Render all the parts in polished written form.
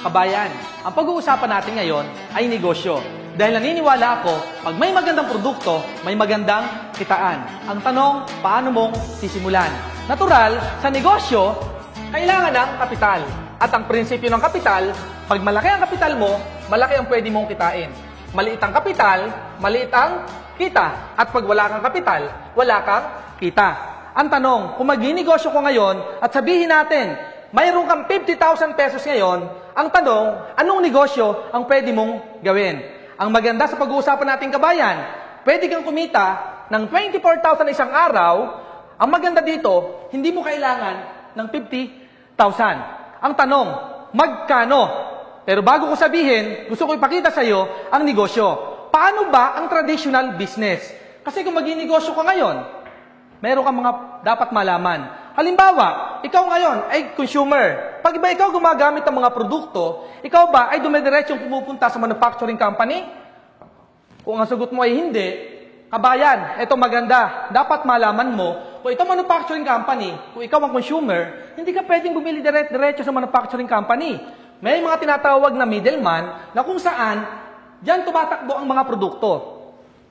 Kabayan, ang pag-uusapan natin ngayon ay negosyo. Dahil naniniwala ako, pag may magandang produkto, may magandang kitaan. Ang tanong, paano mong sisimulan? Natural, sa negosyo, kailangan ng kapital. At ang prinsipyo ng kapital, pag malaki ang kapital mo, malaki ang pwede mong kitain. Maliit ang kapital, maliit ang kita. At pag wala kang kapital, wala kang kita. Ang tanong, kung mag-negosyo ko ngayon at sabihin natin, mayroon kang 50,000 pesos ngayon, ang tanong, anong negosyo ang pwede mong gawin? Ang maganda sa pag-uusapan nating kabayan, pwede kang kumita ng 24,000 isang araw. Ang maganda dito, hindi mo kailangan ng 50,000. Ang tanong, magkano? Pero bago ko sabihin, gusto ko ipakita sa iyo ang negosyo. Paano ba ang traditional business? Kasi kung mag-negosyo ka ngayon, meron kang mga dapat malaman. Halimbawa, ikaw ngayon ay consumer. Pag ba ikaw gumagamit ng mga produkto, ikaw ba ay dumidiretsyong pumupunta sa manufacturing company? Kung ang sagot mo ay hindi, kabayan, ito maganda. Dapat malaman mo, kung ito manufacturing company, kung ikaw ang consumer, hindi ka pwedeng bumili diretso sa manufacturing company. May mga tinatawag na middleman na kung saan, diyan tumatakbo ang mga produkto.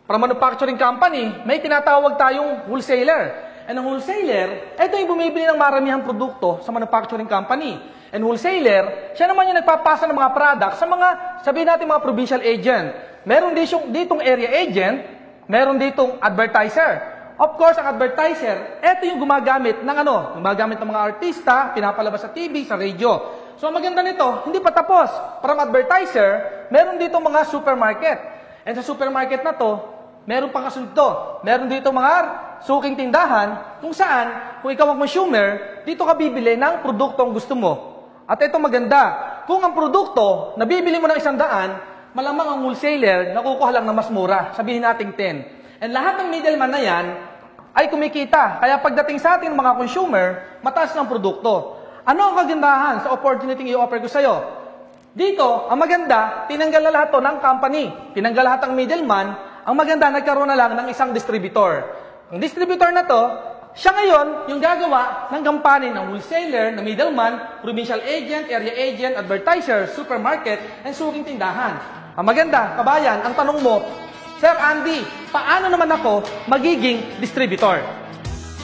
Para manufacturing company, may tinatawag tayong wholesaler. And ang wholesaler, ito yung bumibili ng maramihang produkto sa manufacturing company. And wholesaler, siya naman yung nagpapasa ng mga products sa mga, sabihin natin mga provincial agent. Meron ditong area agent, meron ditong advertiser. Of course, ang advertiser, ito yung gumagamit ng gumagamit ng mga artista, pinapalabas sa TV, sa radio. So, ang maganda nito, hindi pa tapos. From advertiser, meron ditong mga supermarket. And sa supermarket na to, meron pang kasunod. Meron dito mga suking tindahan kung saan, kung ikaw ang consumer, dito ka bibili ng produktong gusto mo. At ito maganda, kung ang produkto na bibili mo ng 100, malamang ang wholesaler nakukuha lang na mas mura. Sabihin natin 10. And lahat ng middleman na yan ay kumikita. Kaya pagdating sa ating mga consumer, mataas ng produkto. Ano ang kagandahan sa opportunity i-offer ko sa'yo? Dito, ang maganda, tinanggal na lahat to ng company. Tinanggal lahat ng middleman. Ang maganda, nagkaroon na lang ng isang distributor. Ang distributor na to, siya ngayon yung gagawa ng gampanin ng wholesaler, ng middleman, provincial agent, area agent, advertiser, supermarket, and suking tindahan. Ang maganda, kabayan, ang tanong mo, Sir Andy, paano naman ako magiging distributor?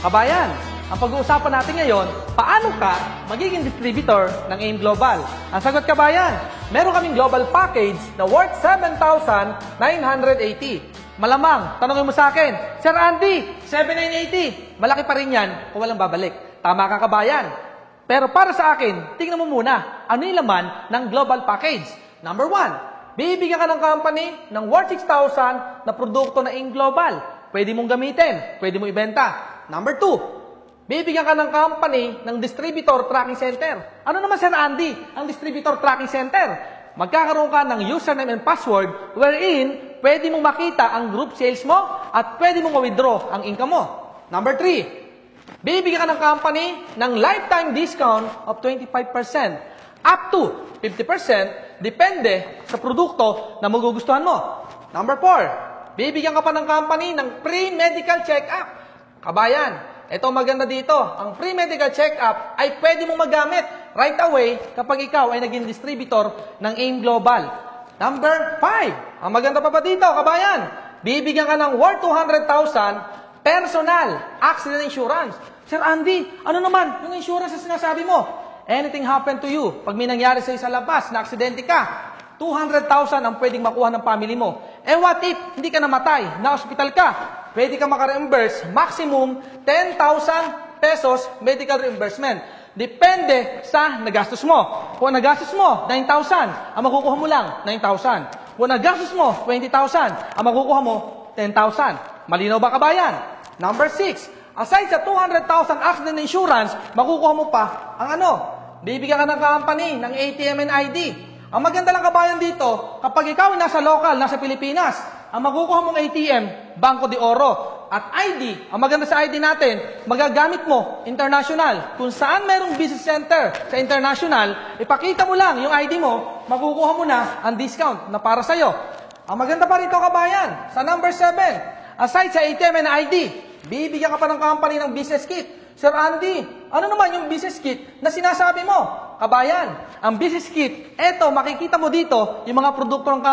Kabayan, ang pag-uusapan natin ngayon, paano ka magiging distributor ng AIM Global? Ang sagot kabayan, meron kaming global package na worth 7,980. Malamang, tanongin mo sa akin, Sir Andy, 7,980. Malaki pa rin yan kung walang babalik. Tama ka kabayan. Pero para sa akin, tingnan mo muna, ano yung laman ng global package? Number 1, bibigyan ka ng company ng worth 6,000 na produkto na AIM Global. Pwede mong gamitin, pwede mong ibenta. Number 2, bibigyan ka ng company ng distributor tracking center. Ano naman Sir Andy, ang distributor tracking center? Magkakaroon ka ng username and password wherein pwede mong makita ang group sales mo at pwede mong ma-withdraw ang income mo. Number 3, bibigyan ka ng company ng lifetime discount of 25% up to 50% depende sa produkto na magugustuhan mo. Number 4, bibigyan ka pa ng company ng pre-medical check-up. Kabayan, ito maganda dito. Ang pre-medical check-up ay pwede mong magamit right away kapag ikaw ay naging distributor ng AIM Global. Number 5, ang maganda pa dito, kabayan, bibigyan ka ng worth 200,000 personal accident insurance. Sir Andy, ano naman yung insurance na sinasabi mo? Anything happen to you, pag may nangyari sa'yo sa labas, na aksidente ka, 200,000 ang pwedeng makuha ng family mo. Eh what if hindi ka namatay, na-hospital ka? Pwede ka maka-reimburse maximum 10,000 pesos medical reimbursement. Depende sa nagastos mo. Kung nagastos mo 9,000, ang makukuha mo lang 9,000. Kung nagastos mo 20,000, ang makukuha mo 10,000. Malinaw ba kabayan? Number 6, aside sa 200,000 accident insurance, makukuha mo pa ang bibigyan ka ng company ng ATM and ID. Ang maganda lang kabayan dito, kapag ikaw ay nasa local, nasa Pilipinas, ang makukuha mong ATM, Banco de Oro. At ID, ang maganda sa ID natin, magagamit mo, international. Kung saan mayroong business center sa international, ipakita mo lang yung ID mo, makukuha mo na ang discount na para sa'yo. Ang maganda pa rito kabayan, sa number 7, aside sa ATM and ID, bibigyan ka pa ng company ng business kit. Sir Andy, ano naman yung business kit na sinasabi mo? Kabayan, ang business kit, eto, makikita mo dito, yung mga produkto ng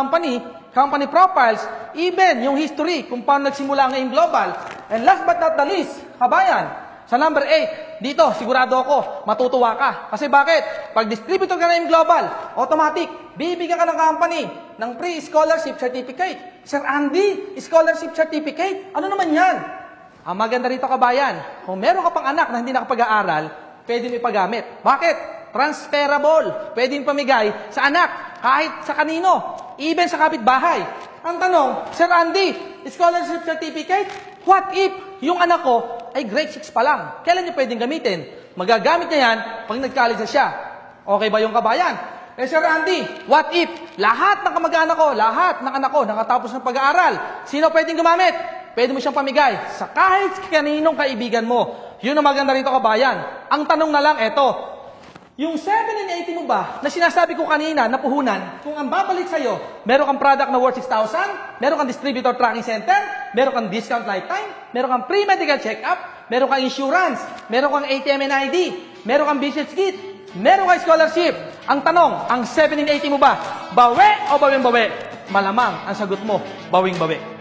company profiles, even yung history, kung paano nagsimula ang AIM Global. And last but not the least, kabayan, sa number 8, dito, sigurado ako, matutuwa ka. Kasi bakit? Pag distributor ka ng AIM Global, automatic, bibigyan ka ng company ng pre-scholarship certificate. Sir Andy, scholarship certificate? Ano naman yan? Ang maganda rito, kabayan, kung meron ka pang anak na hindi nakapag-aaral, pwede mo ipagamit. Bakit? Transferable. Pwede yung pamigay sa anak, kahit sa kanino, even sa kapitbahay. Ang tanong, Sir Andy, scholarship certificate? What if yung anak ko ay grade 6 pa lang? Kailan niya pwedeng gamitin? Magagamit niya yan pag nag-college na siya. Okay ba yung kabayan? Sir Andy, what if lahat ng kamag-anak ko, lahat ng anak ko nakatapos ng pag-aaral, sino pwedeng gumamit? Pwede mo siyang pamigay sa kahit kaninong kaibigan mo. Yun ang maganda rito, kabayan. Ang tanong na lang, eto. Yung 7 and 80 mo ba, na sinasabi ko kanina, na puhunan, kung ang babalik sa'yo, meron kang product na worth 6,000, meron kang distributor tracking center, meron kang discount lifetime, meron kang pre-medical check-up, meron kang insurance, meron kang ATM and ID, meron kang business kit, meron kang scholarship. Ang tanong, ang 7 and 80 mo ba, bawi o bawing-bawi? Malamang ang sagot mo, bawing-bawi.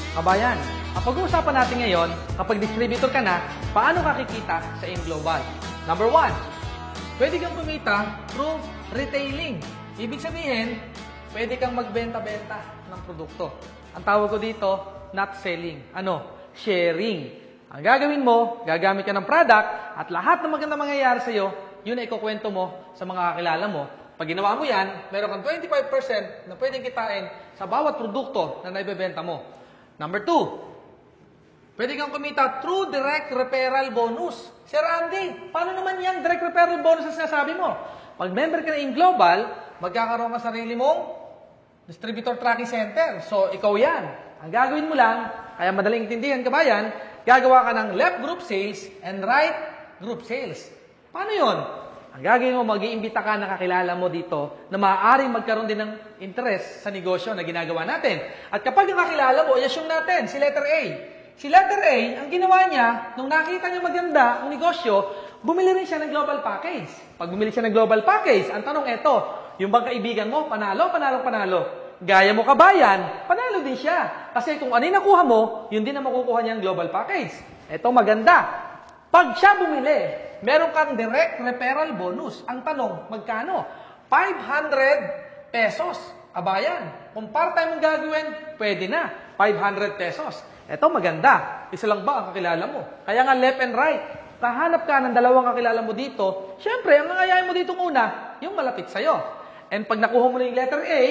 Kabayan, ang pag-uusapan natin ngayon, kapag distributor ka na, paano ka kikita sa AIM Global? Number 1, pwede kang kumita through retailing. Ibig sabihin, pwede kang magbenta-benta ng produkto. Ang tawag ko dito, not selling. Ano? Sharing. Ang gagawin mo, gagamit ka ng product at lahat ng magandang mangyayari sa'yo, yun ay ikukwento mo sa mga kakilala mo. Pag ginawa mo yan, meron kang 25% na pwedeng kitain sa bawat produkto na naibebenta mo. Number 2, pwede kang kumita through direct referral bonus. Sir Andy, paano naman yan direct referral bonus na sinasabi mo? Pag member ka na AIM Global, magkakaroon ka sarili mong distributor tracking center. So, ikaw yan. Ang gagawin mo lang, kaya madaling intindihan, kabayan, gagawa ka ng left group sales and right group sales. Paano yun? Ang gagawin mo, mag-iimbita ka na kakilala mo dito na maaaring magkaroon din ng interest sa negosyo na ginagawa natin. At kapag yung kakilala mo, i-assume natin, si letter A. Si letter A, ang ginawa niya, nung nakita niya maganda ang negosyo, bumili rin siya ng global package. Pag bumili siya ng global package, ang tanong eto, yung bang kaibigan mo, panalo, panalo, panalo. Gaya mo kabayan, panalo din siya. Kasi kung ano yung nakuha mo, yun din ang makukuha niya ng global package. Eto maganda. Pag siya bumili, meron kang direct referral bonus. Ang tanong, magkano? 500 pesos. Kabayan, kung part-time ang gagawin, pwede na. 500 pesos. Eto maganda. Isa lang ba ang kakilala mo? Kaya nga left and right. Kahanap ka ng dalawang kakilala mo dito. Siyempre, ang nangayayin mo dito muna, yung malapit sa'yo. And pag nakuha mo na yung letter A,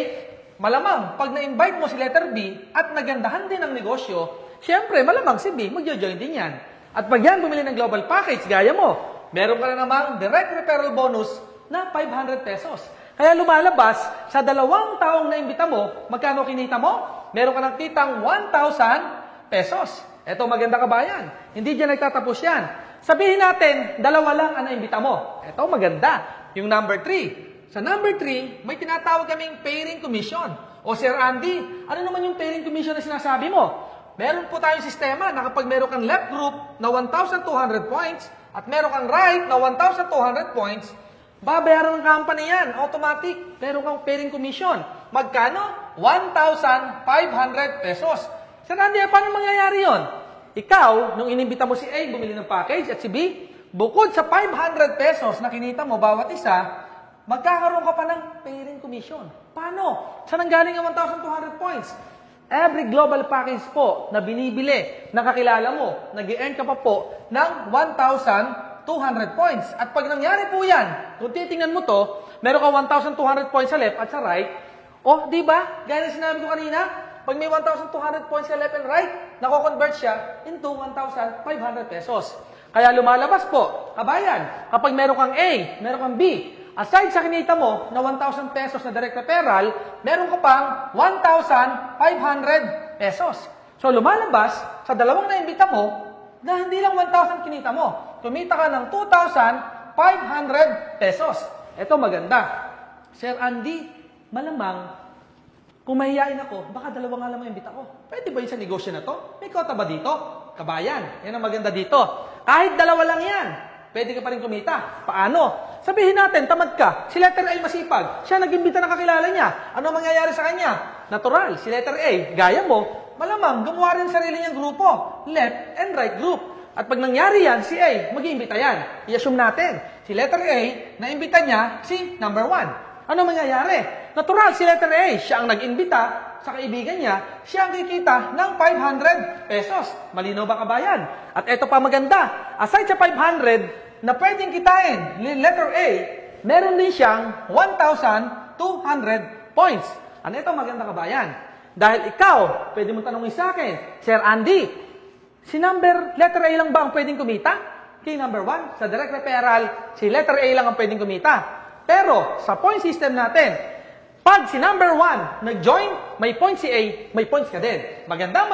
malamang, pag na-invite mo si letter B at nagandahan din ang negosyo, siyempre, malamang si B, mag-join din yan. At pag yan bumili ng global package, gaya mo, meron ka na namang direct referral bonus na 500 pesos. Kaya lumalabas, sa dalawang taong naimbita mo, magkano kinita mo? Meron ka ng kitang 1,000 pesos. Eto, maganda kabayan. Hindi dyan nagtatapos yan. Sabihin natin, dalawa lang ang naimbita mo. Eto, maganda. Yung number 3. Sa number 3, may tinatawag kaming pairing commission. O Sir Andy, ano naman yung pairing commission na sinasabi mo? Meron po tayong sistema na kapag meron kang left group na 1,200 points at meron kang right na 1,200 points, babayaran ng company yan. Automatic. Meron kang pairing commission. Magkano? 1,500 pesos. Sir Andy, paano mangyayari yon? Ikaw, nung inimbita mo si A, bumili ng package, at si B, bukod sa 500 pesos na kinita mo bawat isa, magkakaroon ka pa ng pairing commission. Paano? Saan ang galing ang 1,200 points? Every global package po na binibili ng kakilala mo, nag-earn ka pa po ng 1,200 points. At pag nangyari po yan, kung titingnan mo to, meron ka 1,200 points sa left at sa right, di ba? Gaya na sinabi ko kanina, pag may 1,200 points sa left and right, nako-convert siya into 1,500 pesos. Kaya lumalabas po, kabayan, kapag meron kang A, meron kang B, aside sa kinita mo na 1,000 pesos na direct referral, meron ka pang 1,500 pesos. So lumalabas sa dalawang naimbita mo na hindi lang 1,000 kinita mo. Kumita ka ng 2,500 pesos. Ito maganda. Sir Andy, malamang kung mahihain ako, baka dalawa nga lang ang imbita ko. Pwede ba yun sa negosyo na to? May kota ba dito? Kabayan, yan ang maganda dito. Kahit dalawa lang yan, pwede ka pa rin kumita. Paano? Sabihin natin, tamad ka. Si letter A masipag. Siya nag-imbita ng kakilala niya. Ano mangyayari sa kanya? Natural. Si letter A, gaya mo, malamang gumawa rin sarili niyang grupo. Left and right group. At pag nangyari yan, si A, mag-iimbita yan. I-assume natin, si letter A, naimbita niya si number 1. Ano mangyayari? Natural, si letter A, siya ang nag-imbita sa kaibigan niya, siya ang kikita ng 500 pesos. Malinaw ba kabayan? At eto pa maganda, aside sa 500 na pwedeng kitain ni letter A, meron din siyang 1,200 points. Ano ito maganda kabayan? Dahil ikaw, pwede mong tanongin sa akin, Sir Andy, si letter A lang ba ang pwedeng kumita? Kay number 1, sa direct referral, si letter A lang ang pwedeng kumita. Pero, sa point system natin, pag si number 1 nag-join, may point si A, may points ka din. Maganda.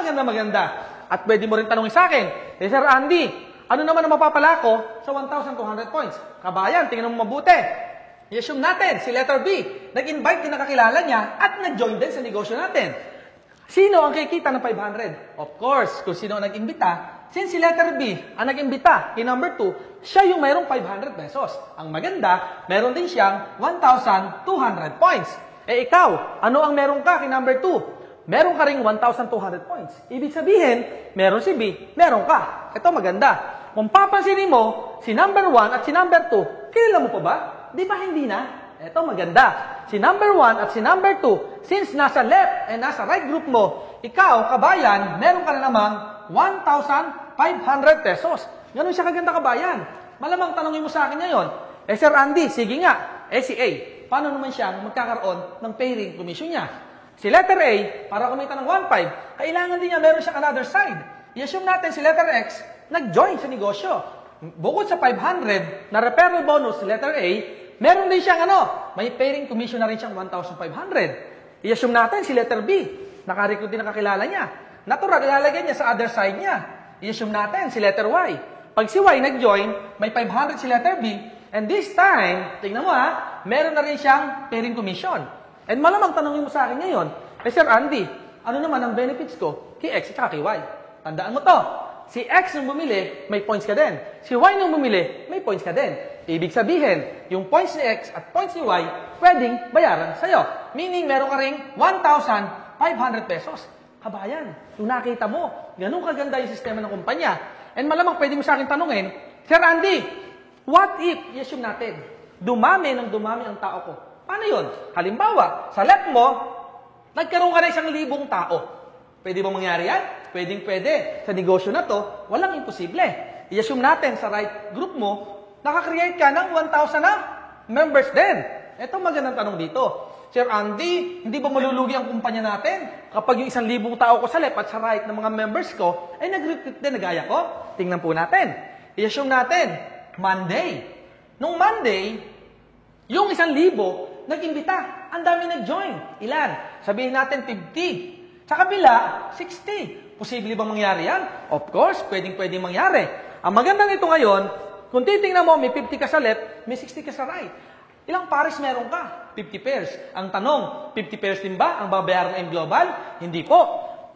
At pwede mo rin tanongin sa akin, Sir Andy, ano naman ang mapapala ko sa 1,200 points? Kabayan, tingnan mo mabuti. I-assume natin, si letter B, nag-invite din nakakilala niya at nag-join din sa negosyo natin. Sino ang kikita ng 500? Of course, kung sino ang nag-imbita, since si letter B ang nag-imbita kay number 2, siya yung mayroong 500 pesos. Ang maganda, meron din siyang 1,200 points. Eh ikaw, ano ang meron ka kay number 2? Meron ka ring 1,200 points. Ibig sabihin, meron si B, meron ka. Ito maganda. Kung papansinin mo, si number 1 at si number 2, kilala mo pa ba? Di ba hindi na? Ito maganda. Si number 1 at si number 2, since nasa left and nasa right group mo, ikaw, kabayan, meron ka na namang 1,500 pesos. Ganun siya kaganda kabayan. Malamang tanongin mo sa akin ngayon, Sir Andy, sige nga, si A, paano naman siyang magkakaroon ng pairing commission niya? Si letter A, para kumita ng 1,500, kailangan din niya meron siyang another side. I-assume natin si letter X, nag-join sa negosyo. Bukod sa 500 na referral bonus si letter A, meron din siyang may pairing commission na rin siyang 1,500. I-assume natin si letter B, nakarecruit din ang kakilala niya. Natural, ilalagay niya sa other side niya. I-assume natin si letter Y. Pag si Y nag-join, may 500 si letter B, and this time, tingnan mo meron na rin siyang pairing commission. And malamang tanongin mo sa akin ngayon, Sir Andy, ano naman ang benefits ko kay X at kay Y? Tandaan mo to, si X nung bumili, may points ka din. Si Y nung bumili, may points ka din. Ibig sabihin, yung points ni X at points ni Y, pwedeng bayaran sa'yo. Meaning, meron ka ring 1,500 pesos. Kabayan, yung nakita mo, ganun kaganda yung sistema ng kumpanya. And malamang pwede mo sa akin tanungin, Sir Andy, what if, i-assume natin, dumami ang tao ko? Paano yun? Halimbawa, sa left mo, nagkaroon ka na 1,000 tao. Pwede ba mangyari yan? Pwede. Sa negosyo na to, walang imposible. I-assume natin sa right group mo, nakakreate ka ng 1,000 na members din. Ito magandang tanong dito. Sir Andy, hindi ba malulugi ang kumpanya natin kapag yung 1,000 tao ko sa left at sa right ng mga members ko ay nag-recruit din na gaya ko? Tingnan po natin. I-assume natin, Monday. Nung Monday, yung 1,000 nag-imbita. Ang dami nag-join. Ilan? Sabihin natin 50. Sa kabila, 60. Posible ba mangyari yan? Of course, pwedeng mangyari. Ang maganda nito ngayon, kung titingnan mo, may 50 ka sa left, may 60 ka sa right. Ilang pares meron ka? 50 pairs. Ang tanong, 50 pairs din ba ang babayaran ng Global? Hindi po.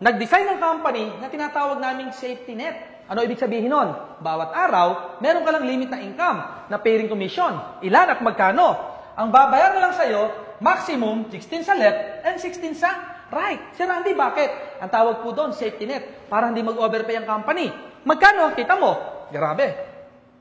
Nag-design ng company na tinatawag naming safety net. Ano ibig sabihin nun? Bawat araw, meron ka lang limit na income na pairing commission. Ilan at magkano? Ang babayaran lang sa'yo, maximum 16 sa left and 16 sa right. Sir Andy, bakit? Ang tawag po doon, safety net. Para hindi mag-overpay ang company. Magkano? Kita mo. Grabe.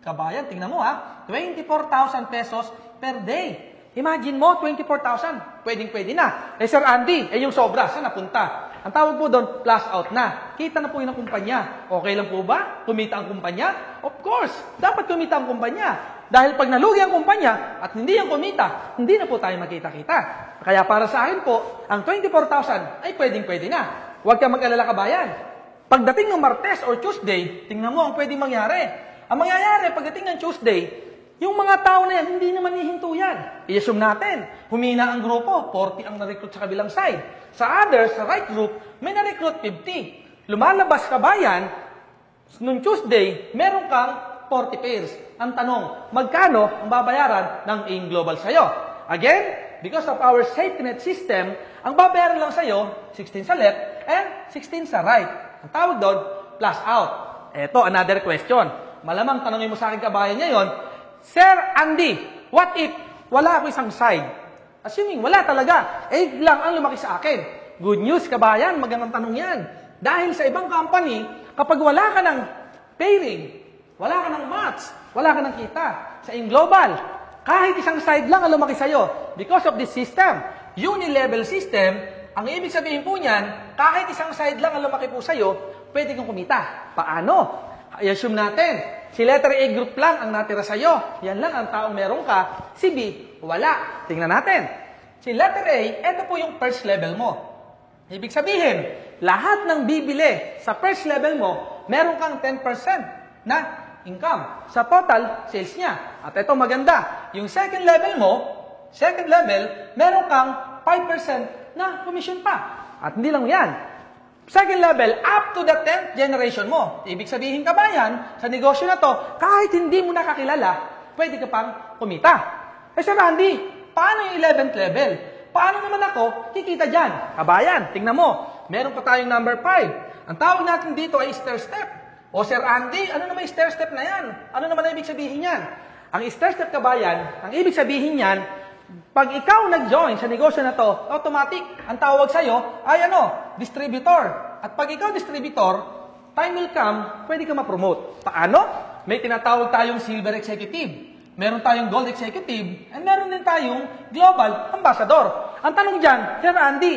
Kabayan, tingnan mo 24,000 pesos per day. Imagine mo, 24,000. Pwede na. Sir Andy, yung sobra, saan napunta? Ang tawag po doon, plus out na. Kita na po yun ang kumpanya. Okay lang po ba? Kumita ang kumpanya? Of course, dapat kumita ang kumpanya. Dahil pag nalugi ang kumpanya at hindi ang kumita, hindi na po tayo magkita-kita. Kaya para sa akin po, ang 24,000 ay pwedeng-pwede na. Huwag kang mag-alala kabayan. Pagdating ng Martes or Tuesday, tingnan mo ang pwedeng mangyari. Ang mangyayari pagdating ng Tuesday, yung mga tao na yan, hindi naman hihinto yan. I-assume natin, humina ang grupo, 40 ang na-recruit sa kabilang side. Sa others, sa right group, may na-recruit 50. Lumalabas kabayan, nung Tuesday, meron kang 40 pairs. Ang tanong, magkano ang babayaran ng AIM Global sa'yo? Again, because of our safety net system, ang babayaran lang sa'yo, 16 sa left and 16 sa right. Ang tawag doon, plus out. Eto, another question. Malamang tanongin mo sa akin kabayan ngayon, Sir Andy, what if wala ako isang side? Assuming wala talaga, 8 lang ang lumaki sa akin. Good news kabayan, magandang tanong yan. Dahil sa ibang company, kapag wala ka ng pairing, wala ka ng match, wala ka ng kita, sa global, kahit isang side lang ang lumaki sa'yo, because of this system, uni-level system, ang ibig sabihin po niyan, kahit isang side lang ang lumaki po sa'yo, pwede kang kumita. Paano? I-assume natin, si letter A group lang ang natira sa'yo. Yan lang ang taong meron ka. Si B, wala. Tingnan natin. Si letter A, ito po yung first level mo. Ibig sabihin, lahat ng bibili sa first level mo, meron kang 10% na income sa total sales niya. At ito maganda, yung second level mo, meron kang 5% na commission pa. At hindi lang yan. Second level, up to the 10th generation mo. Ibig sabihin kabayan, sa negosyo na to, kahit hindi mo nakakilala, pwede ka pang kumita. Eh Sir Randy, paano yung 11th level? Paano naman ako kikita dyan? Kabayan, tingnan mo, meron pa tayong number 5. Ang tawag natin dito ay stair step. O Sir Andy, ano naman yung stair step na yan? Ano naman ang ibig sabihin yan? Ang stair step kabayan, ang ibig sabihin yan, pag ikaw nag-join sa negosyo na to, automatic, ang tawag sa'yo ay distributor. At pag ikaw distributor, time will come, pwede ka ma-promote. Paano? May tinatawag tayong silver executive. Meron tayong gold executive, and meron din tayong global ambassador. Ang tanong dyan, Sir Andy,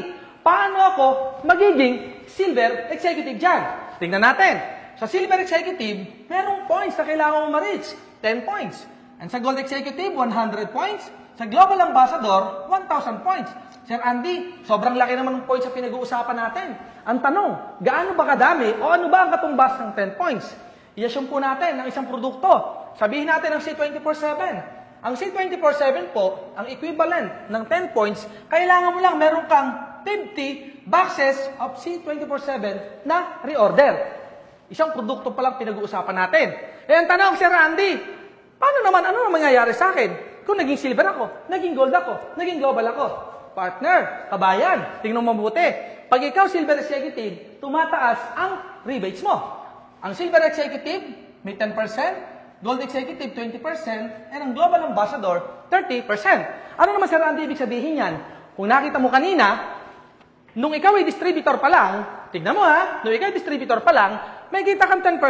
paano ako magiging silver executive dyan? Tingnan natin. Sa silver executive, merong points na kailangan mo ma-reach. 10 points. And sa gold executive, 100 points. Sa global ambassador, 1,000 points. Sir Andy, sobrang laki naman ng points sa pinag-uusapan natin. Ang tanong, gaano ba kadami o ano ba ang katumbas ng 10 points? I-assume po natin ng isang produkto. Sabihin natin ang C24/7. Ang C24/7 po, ang equivalent ng 10 points, kailangan mo lang meron kang 50 boxes of C24/7 na reorder. Isang produkto pa lang pinag-uusapan natin. Eh, ang tanong, Sir Andy, paano naman, ano naman mangyayari sa akin? Kung naging silver ako, naging gold ako, naging global ako. Partner, kabayan, tingnan mo mabuti. Pag ikaw silver executive, tumataas ang rebates mo. Ang silver executive, may 10%, gold executive, 20%, and ang global ambassador, 30%. Ano naman, Sir Andy, ibig sabihin yan? Kung nakita mo kanina, nung ikaw ay distributor pa lang, tignan mo nung ikaw ay distributor pa lang, may kita kang 10%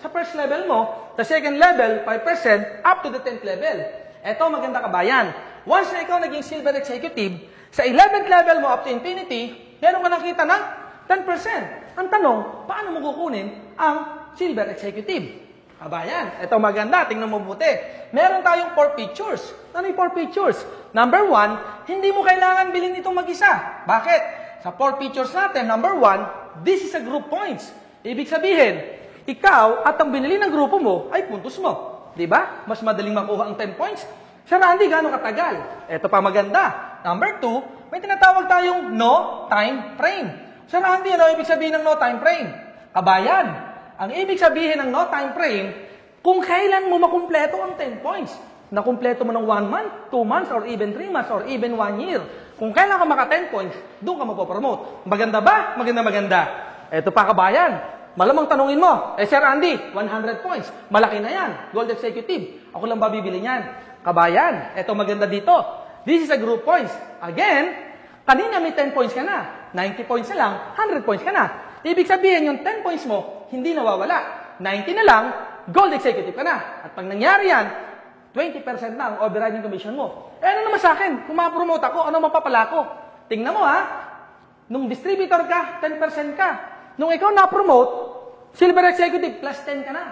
sa first level mo, sa second level, 5%, up to the 10th level. Eto, maganda kabayan. Once na ikaw naging silver executive, sa 11th level mo up to infinity, meron ka nakita ng 10%. Ang tanong, paano mo kukunin ang silver executive? Kabayan, eto maganda, tingnan mo buti. Meron tayong 4 features. Ano yung 4 features? Number 1, hindi mo kailangan bilhin itong mag-isa. Bakit? Sa 4 features natin, number 1, this is a group points. Ibig sabihin, ikaw at ang binili ng grupo mo ay puntos mo. Diba? Mas madaling makuha ang 10 points. Sir Andy, gano'ng katagal? Ito pa maganda. Number 2, may tinatawag tayong no time frame. Sir Andy, ano ibig sabihin ng no time frame? Kabayan, ang ibig sabihin ng no time frame, kung kailan mo makumpleto ang 10 points. Nakumpleto mo ng 1 month, 2 months, or even 3 months, or even 1 year. Kung kailan ka maka 10 points, doon ka mapopromote. Maganda ba? Maganda. Ito pa kabayan. Malamang tanungin mo, Sir Andy, 100 points. Malaki na yan. Gold executive. Ako lang ba bibili niyan? Kabayan, eto maganda dito. This is a group points. Again, kanina may 10 points ka na. 90 points na lang, 100 points ka na. Ibig sabihin, yung 10 points mo, hindi nawawala. 90 na lang, gold executive ka na. At pag nangyari yan, 20% na ang overriding commission mo. Eh ano naman sa akin? Kung ma-promote ako, ano mapapala ko? Tingnan mo nung distributor ka, 10% ka. Nung ikaw na-promote, silver executive, plus 10 ka na.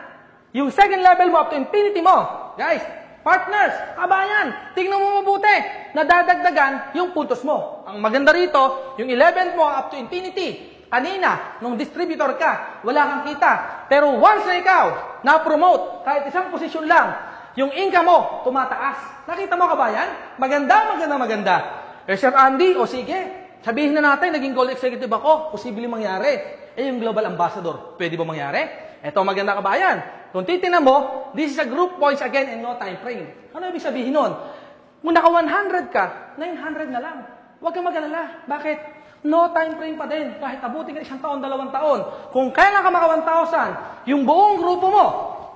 Yung second level mo up to infinity mo. Guys, partners, kabayan, tingnan mo mabuti. Nadadagdagan yung puntos mo. Ang maganda rito, yung 11th mo up to infinity. Kanina, nung distributor ka, wala kang kita. Pero once na ikaw, na-promote, kahit isang posisyon lang, yung income mo, tumataas. Nakita mo kabayan? Maganda. Eh, Sir Andy, o sige, sabihin na natin, naging gold executive ako, posible mangyari. Eh, yung global ambassador, pwede ba mangyari? Eto, maganda kabayan. Kung titignan mo, this is a group points again and no time frame. Ano ibig sabihin nun? Kung naka 100 ka, 900 na lang. Huwag kang mag-alala. Bakit? No time frame pa din. Kahit abutin ka 1 taon, 2 taon. Kung kailan ka maka 1,000, yung buong grupo mo,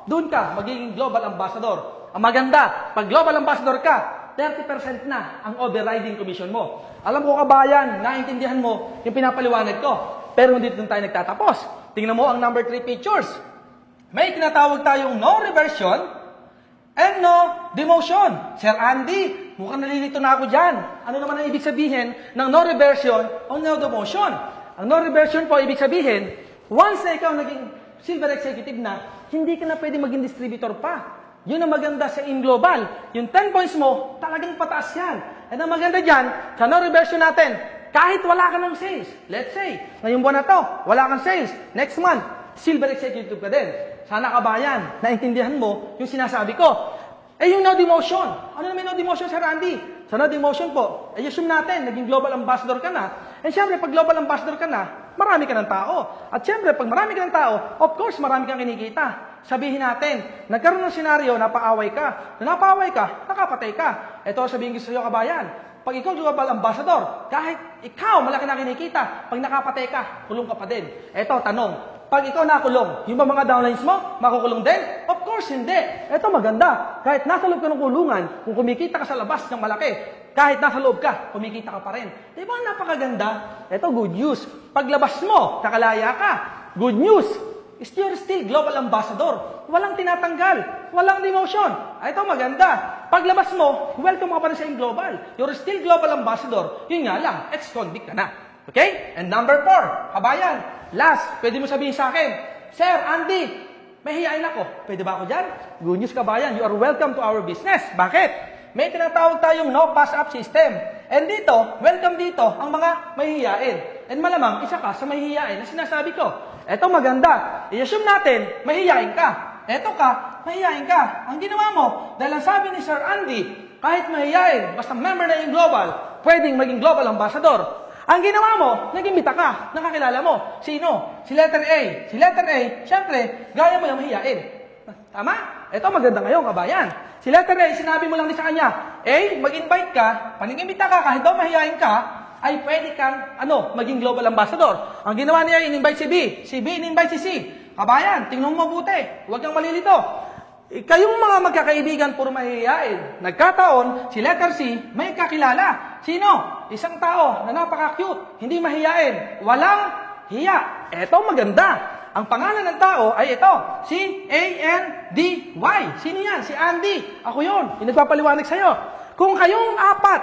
doon ka magiging global ambassador. Ang maganda, pag global ambassador ka, 30% na ang overriding commission mo. Alam ko kabayan, naintindihan mo yung pinapaliwanag ko. Pero hindi doon tayo nagtatapos. Tingnan mo ang number 3 features. May tinatawag tayong no reversion and no demotion. Sir Andy, mukhang nalilito na ako dyan. Ano naman ang ibig sabihin ng no reversion o no demotion? Ang no reversion po, ibig sabihin, once na ikaw naging silver executive na, hindi ka na pwede maging distributor pa. Yun ang maganda sa InGlobal. Yung 10 points mo, talagang pataas yan. And ang maganda dyan, sa no reversion natin, kahit wala ka ng sales, let's say, ngayong buwan na to, wala kang sales, next month, silver executive ka din. Sana kabayan, naintindihan mo yung sinasabi ko. Eh yung no demotion, ano naman no demotion, Sir Andy? Sa no demotion po, assume natin, naging global ambassador ka na. And syempre, pag global ambassador ka na, marami ka ng tao. At syempre, pag marami ka ng tao, of course, marami kang kinikita. Sabihin natin, nagkaroon ng senaryo, napaaway ka. Na napaaway ka, nakapatay ka. Ito sabihin ko sa iyo, kabayan. Pag ikaw global ambassador, kahit ikaw malaki na kinikita, pag nakapatay ka, kulong ka pa din. Ito, tanong, pag ikaw nakulong, yung mga downlines mo, makukulong din? Of course, hindi. Ito maganda. Kahit nasa loob ka ng kulungan, kung kumikita ka sa labas ng malaki, kahit nasa loob ka, kumikita ka pa rin. Di ba napakaganda? Ito, good news. Paglabas mo, kakalaya ka. Good news. You're still global ambassador. Walang tinatanggal. Walang demotion. Ito maganda. Paglabas mo, welcome ka pa rin sa global. You're still global ambassador. Yun nga lang, ex-convict ka na. Okay? And number 4, kabayan. Last, pwede mo sabihin sa akin, Sir Andy, may hiyain ako. Pwede ba ako dyan? Good news kabayan, you are welcome to our business. Bakit? May tinatawag tayong no pass-up system. And dito, welcome dito, ang mga mahihiyain. And malamang, isa ka sa mahihiyain na sinasabi ko. Eto maganda. I-assume natin, mahihiyain ka. Eto ka, mahihiyain ka. Ang ginawa mo, dahil ang sabi ni Sir Andy, kahit mahihiyain, basta member na yung global, pwedeng maging global ambassador. Ang ginawa mo, nag-imbita ka, nakakilala mo. Sino? Si letter A. Si letter A, syempre, gaya mo yung mahihiyain. Tama? Ito maganda ngayon, kabayan. Si letter A, sinabi mo lang din sa kanya, A, mag-invite ka, panig-imbita ka, kahit daw mahihiyain ka, ay pwede kang, maging global ambassador. Ang ginawa niya, in-invite si B, in-invite si C. Kabayan, tingnan mo mabuti, huwag kang malilito. Kayong mga magkakaibigan, puro mahihiyain. Nagkataon, si letter C, may kakilala. Sino? Isang tao na napaka-cute, hindi mahihiyain, walang hiya. Eto maganda. Ang pangalan ng tao ay ito, si A-N-D-Y. Sino yan? Si Andy. Ako yun, nagpapaliwanag sa'yo. Kung kayong apat,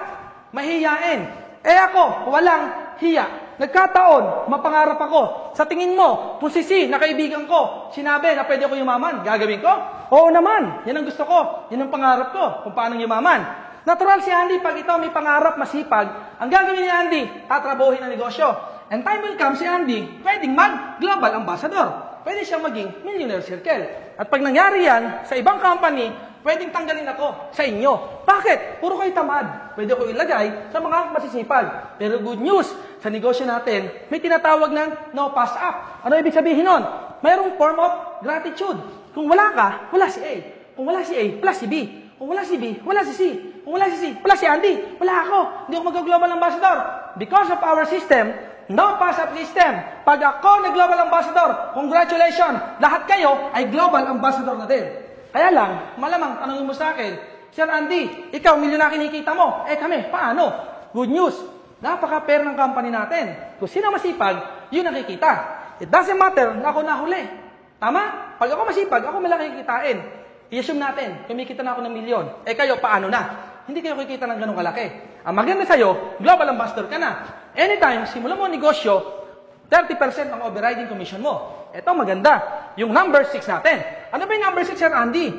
mahihiyain, ako, walang hiya. Nagkataon, mapangarap ako. Sa tingin mo, kung si C, na kaibigan ko, sinabi na pwede ako yumaman, gagawin ko? Oo naman, yan ang gusto ko. Yan ang pangarap ko, kung paano yumaman. Natural si Andy, pag ito may pangarap, masipag, ang gagawin ni Andy, tatrabuhin ang negosyo. And time will come si Andy, pwedeng mag-global ambassador. Pwede siyang maging millionaire circle. At pag nangyari yan, sa ibang company, pwedeng tanggalin ako sa inyo. Bakit? Puro kayo tamad. Pwede ko ilagay sa mga masisipag. Pero good news, sa negosyo natin, may tinatawag ng no pass up. Ano ibig sabihin nun? Mayroong form of gratitude. Kung wala ka, wala si A. Kung wala si A, wala si B. Kung wala si B, wala si C. Kung wala si C, wala si Andy. Wala ako. Hindi ako mag-global ambassador. Because of our system, no pass-up system. Pag ako nag-global ambassador, congratulations, lahat kayo ay global ambassador na din. Kaya lang, malamang tanongin mo sa akin, Sir Andy, ikaw, milyon na kinikita mo. Kami, paano? Good news, napaka-fair ng company natin. Kung sino masipag, yun nakikita. It doesn't matter na ako nahuli. Tama? Pag ako masipag, ako malaki kikitain. I-assume natin, kumikita na ako ng milyon. Kayo, paano na? Hindi kayo kikita ng ganong kalaki. Ang maganda sa'yo, global ambassador ka na. Anytime, simulan mo ang negosyo, 30% ang overriding commission mo. Ito maganda. Yung number 6 natin. Ano ba yung number 6, Sir Andy?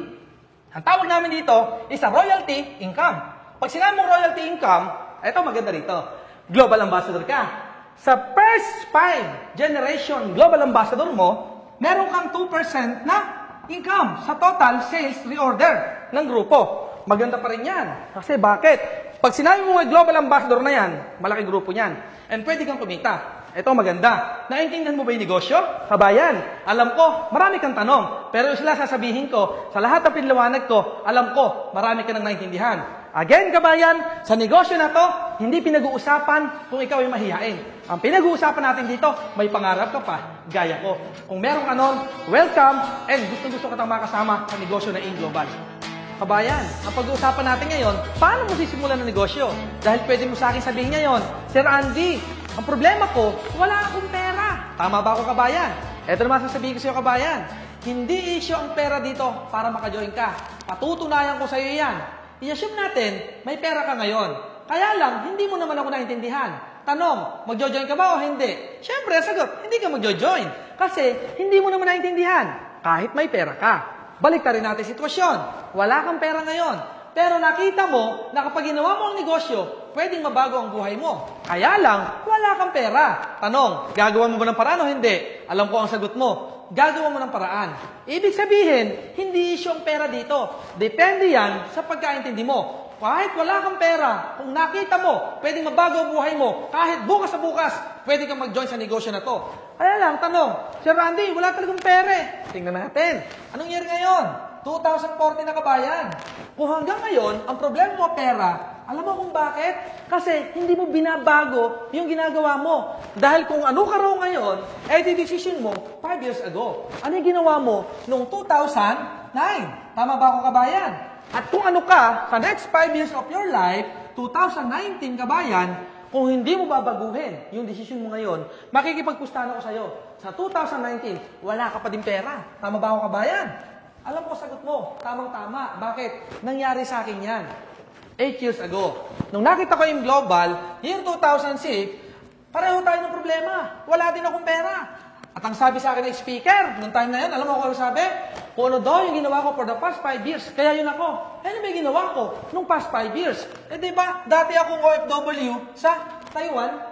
Ang tawag namin dito is a royalty income. Pag sinabi mong royalty income, ito maganda rito. Global ambassador ka. Sa first 5 generation global ambassador mo, meron kang 2% na income sa total sales reorder ng grupo. Maganda pa rin yan. Kasi bakit? Pag sinabi mo global ambassador na yan, malaking grupo yan. And pwede kang kumita. Ito maganda. Naintindihan mo ba yung negosyo? Kabayan, alam ko, marami kang tanong. Pero sila sasabihin ko, sa lahat ng pinliwanag ko, alam ko, marami ka nang naintindihan. Again, kabayan, sa negosyo na to, hindi pinag-uusapan kung ikaw ay mahihain. Ang pinag-uusapan natin dito, may pangarap ka pa. gaya ko. Kung meron ka nun, welcome and gusto ka tang makasama sa negosyo na InGlobal. Kabayan, ang pag-uusapan natin ngayon, paano mo sisimulan ng negosyo? Dahil pwede mo sa akin sabihin ngayon, Sir Andy, ang problema ko, wala akong pera. Tama ba ako, kabayan? Ito naman sasabihin ko sa iyo, kabayan. Hindi issue ang pera dito para maka-join ka. Patutunayan ko sa iyo yan. I-assume natin, may pera ka ngayon. Kaya lang, hindi mo naman ako naintindihan. Tanong, magjo-join ka ba o hindi? Siyempre, sagot, hindi ka magjo-join. Kasi, hindi mo naman naintindihan. Kahit may pera ka. Balik rin natin sitwasyon. Wala kang pera ngayon. Pero nakita mo na kapag ginawa mo ang negosyo, pwedeng mabago ang buhay mo. Kaya lang, wala kang pera. Tanong, gagawa mo ba ng paraan o hindi? Alam ko ang sagot mo. Gagawa mo ng paraan. Ibig sabihin, hindi issue ang pera dito. Depende yan sa pagkaintindi mo. Kahit wala kang pera, kung nakita mo, pwedeng mabago ang buhay mo. Kahit bukas sa bukas, pwede kang mag-join sa negosyo na to. Kaya lang, tanong, Sir Randy, wala talagang pera. Tingnan natin. Anong year ngayon? 2014 na, kabayan. Kung hanggang ngayon, ang problema mo pera, alam mo kung bakit? Kasi hindi mo binabago yung ginagawa mo. Dahil kung ano ka raw ngayon, eh di decision mo 5 years ago. Ano yung ginawa mo noong 2009? Tama ba ako, kabayan? At kung ano ka, sa next 5 years of your life, 2019, kabayan, kung hindi mo babaguhin yung decision mo ngayon, makikipagpustahan ako sa'yo. Sa 2019, wala ka pa din pera. Tama ba ako, kabayan? Alam ko, sagot mo, tamang-tama. Bakit? Nangyari sa akin yan. 8 years ago. Nung nakita ko yung Global, year 2006, pareho tayo ng problema. Wala din akong pera. At ang sabi sa akin ng speaker, nung time na yun, alam mo kung ano sabi? Kung ano daw yung ginawa ko for the past 5 years, kaya yun ako. Ano ba yung ginawa ko nung past 5 years? Eh diba, dati akong OFW sa Taiwan,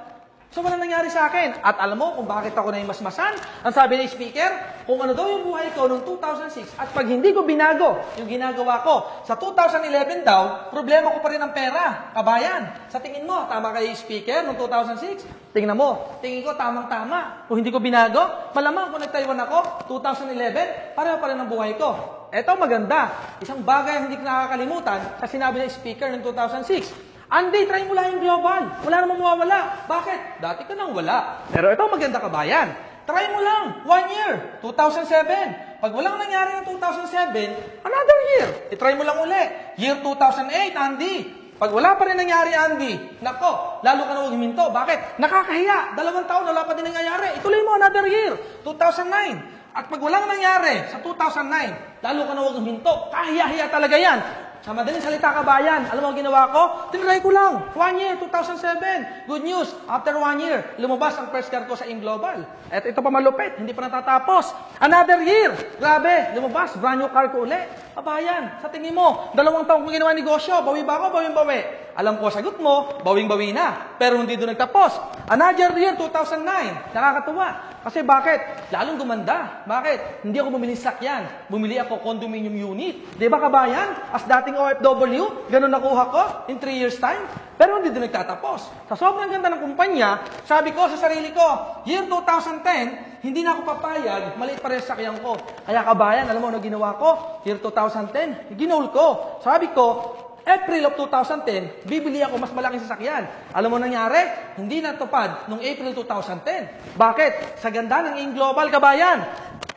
so walang nangyari sa akin. At alam mo kung bakit ako na yung masmasan? Ang sabi ng speaker, kung ano daw yung buhay ko noong 2006 at pag hindi ko binago yung ginagawa ko, sa 2011 daw, problema ko pa rin ang pera. Kabayan, sa tingin mo, tama kayo yung speaker noong 2006? Tingnan mo, tingin ko tamang-tama. Kung hindi ko binago, malamang kung nag-Taiwan ako, 2011, pareho pa rin ang buhay ko. Eto maganda. Isang bagay ang hindi ko nakakalimutan sa sinabi ng speaker noong 2006. Andy, try mo lang yung global. Wala namang mawawala. Bakit? Dati ka nang wala. Pero ito maganda, kabayan. Try mo lang. 1 year. 2007. Pag walang nangyari ng 2007, another year. I-try mo lang uli. Year 2008, Andy. Pag wala pa rin nangyari, Andy, nako, lalo ka na huwag huminto. Bakit? Nakakahiya. 2 taon, wala pa din nangyayari. Ituloy mo another year. 2009. At pag walang nangyari sa 2009, lalo ka na huwag huminto. Kahiya-hiya talaga yan. Sa madaling salita, kabayan, alam mo ang ginawa ko? Tinry ko lang. 1 year, 2007. Good news, after 1 year, lumabas ang first car ko sa InGlobal. At ito pa malupit, hindi pa natatapos. Another year, grabe, lumabas, brand new car ko uli. Kabayan, sa tingin mo, 2 taong kong ginawa negosyo, bawi ba ako, bawing-bawi? Alam ko, sagot mo, bawing-bawi na. Pero hindi doon nagtapos. Another year, 2009. Nakakatuwa. Kasi bakit? Lalong gumanda. Bakit? Hindi ako bumili sakyan. Bumili ako condominium unit. Diba, kabayan? As dating OFW, ganun nakuha ko in 3 years time. Pero hindi doon nagtatapos. Sa sobrang ganda ng kumpanya, sabi ko sa sarili ko, year 2010, hindi na ako papayag, maliit pa rin sa sakyan ko. Kaya kabayan, alam mo ano ginawa ko? Year 2010, ginol ko. Sabi ko, April of 2010, bibili ako mas malaking sasakyan. Alam mo nangyari? Hindi natupad noong April 2010. Bakit? Sa ganda ng InGlobal, kabayan.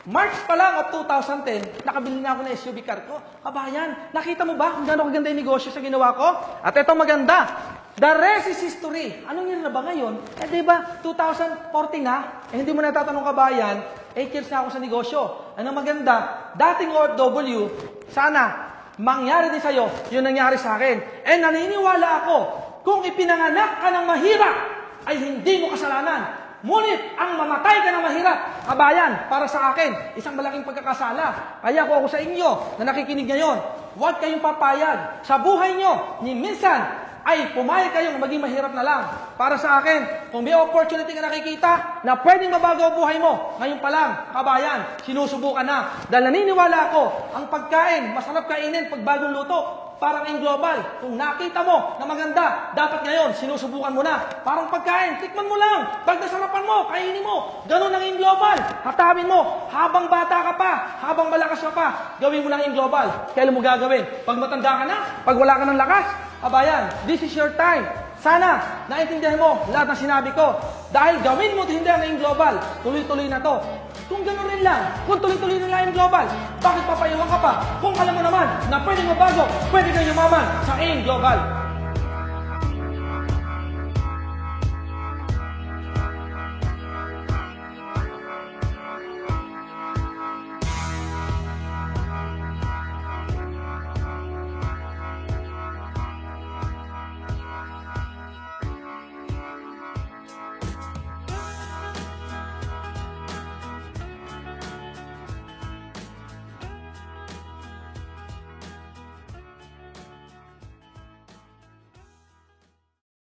March pa lang of 2010, nakabili na ako ng SUV car ko. Kabayan, nakita mo ba kung gaano kaganda yung negosyo sa ginawa ko? At ito maganda. The rest is history. Anong year na ba ngayon? Eh diba, 2014 na? Eh hindi mo natatanong, kabayan, 8 years na ako sa negosyo. Anong maganda? Dating OFW, sana mangyari din sa'yo, yun nangyari sa akin. Eh naniniwala ako, kung ipinanganak ka ng mahirap, ay hindi mo kasalanan. Ngunit, ang mamatay ka ng mahirap, kabayan, para sa akin, isang malaking pagkakasala. Kaya ako sa inyo na nakikinig ngayon, huwag kayong papayag sa buhay nyo, ni minsan, ay pumayag kayong maging mahirap na lang. Para sa akin, kung may opportunity ka nakikita na pwedeng mabago ang buhay mo, ngayon pa lang, kabayan, sinusubukan na. Dahil naniniwala ako, ang pagkain, masarap kainin pag bagong luto. Parang InGlobal, kung nakita mo na maganda, dapat ngayon, sinusubukan mo na. Parang pagkain, tikman mo lang. Pag nasarapan mo, kainin mo. Ganun ang InGlobal. Hatawin mo, habang bata ka pa, habang malakas ka pa, gawin mo lang InGlobal. Kailan mo gagawin? Pag matanda ka na, pag wala ka ng lakas, Abayan, this is your time. Sana, naintindihan mo lahat ng sinabi ko. Dahil gawin mo hindi ang AIM Global, tuloy-tuloy na to. Kung gano'n rin lang, kung tuloy-tuloy na lang AIM Global, bakit papayuhan ka pa? Kung alam mo naman na pwedeng mabago, pwede kang yumaman sa AIM Global.